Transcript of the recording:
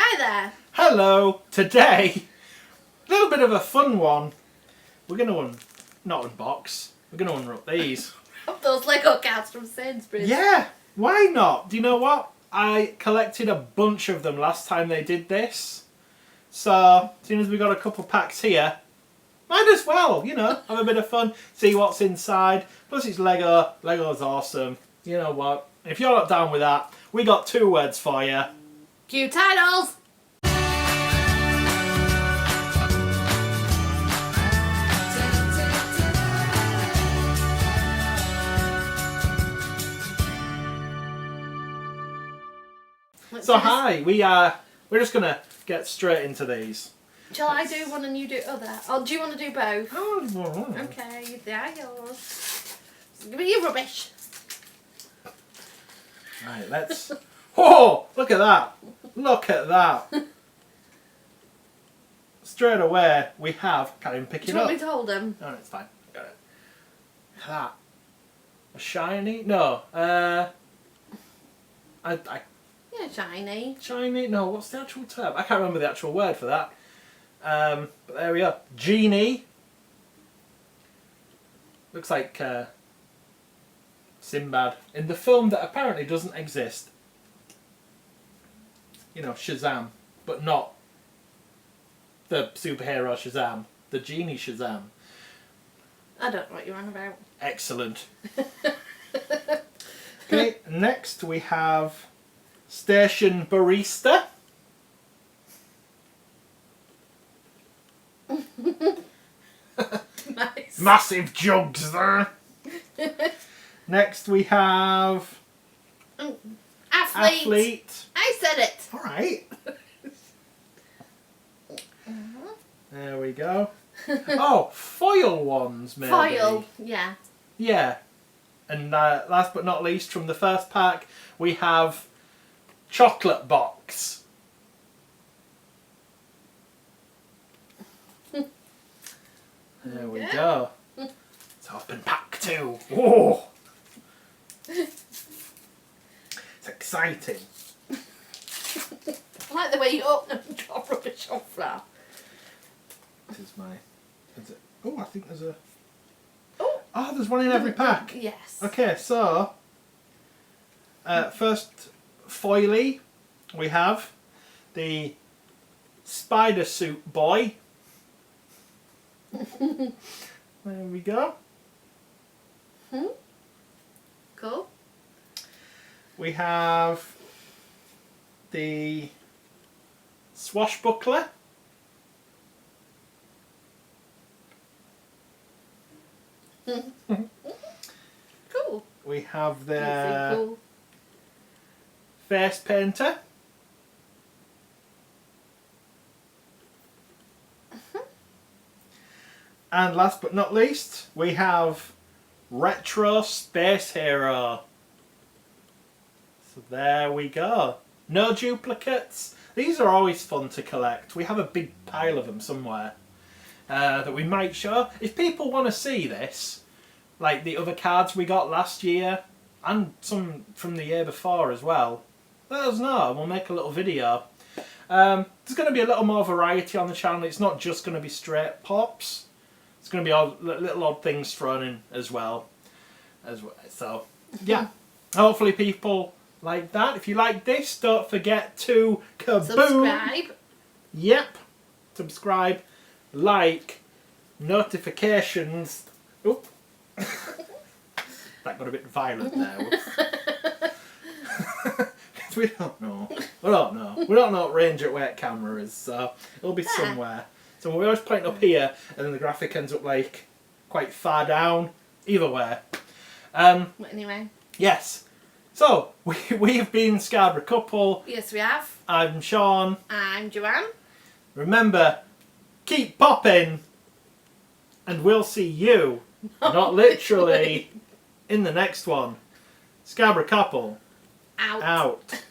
Hi there. Hello. Today, a little bit of a fun one. We're going to not unbox. We're going to unwrap these. Those Lego cats from Sainsburys. Yeah, why not? Do you know what? I collected a bunch of them last time they did this. So, as soon as we got a couple packs here, might as well, have a bit of fun, see what's inside. Plus it's Lego. Lego's awesome. You know what? If you're not down with that, we got 2 words for you. Cue titles. So hi, we're just gonna get straight into these. Shall I do one and you do other? Or do you want to do both? Oh, Okay, they're yours. Give me your rubbish. right, let's. Oh, look at that! Look at that! Straight away, we have. Can't even pick Do it you up. want me to hold them? No, it's fine. Got it. Look at that. A shiny? No. Yeah, shiny. Shiny? No. What's the actual term? I can't remember the actual word for that. But there we are. Genie. Looks like Sinbad in the film that apparently doesn't exist. Shazam, but not the superhero Shazam. The genie Shazam. I don't know what you're on about. Excellent. Okay, next we have Station Barista. Nice. Massive jugs there. Next we have Athlete. I said it. Alright. There we go. Oh, foil ones maybe. Foil. Yeah. Yeah. And last but not least, from the first pack, we have Chocolate Box. There we go. It's open pack 2. Whoa! It's exciting. I like the way you open them and drop rubbish on floor. This is my... Is it? Oh, I think there's a... Oh, there's one in every pack. yes. Okay, so... first foily, we have the Spider Suit Boy. There we go. Cool. We have the Swashbuckler. Cool. We have the That's so cool. Face Painter. And last but not least, we have Retro Space Hero. So there we go. No duplicates. These are always fun to collect. We have a big pile of them somewhere that we might show. If people want to see this, like the other cards we got last year and some from the year before as well, let us know and we'll make a little video. There's going to be a little more variety on the channel. It's not just going to be straight pops. It's going to be little odd things thrown in as well. So, yeah. Hopefully people like that. If you like this, don't forget to Subscribe. Yep. Subscribe, like, notifications. Oop. That got a bit violent there. We don't know. We don't know. We don't know what range at where camera is, so it'll be somewhere. So we always point up here, and then the graphic ends up like quite far down. Either way. Anyway. Yes. So we've been Scarborough Couple. Yes, we have. I'm Sean. I'm Joanne. Remember, keep popping, and we'll see you, not literally, in the next one. Scarborough Couple. Out. Out.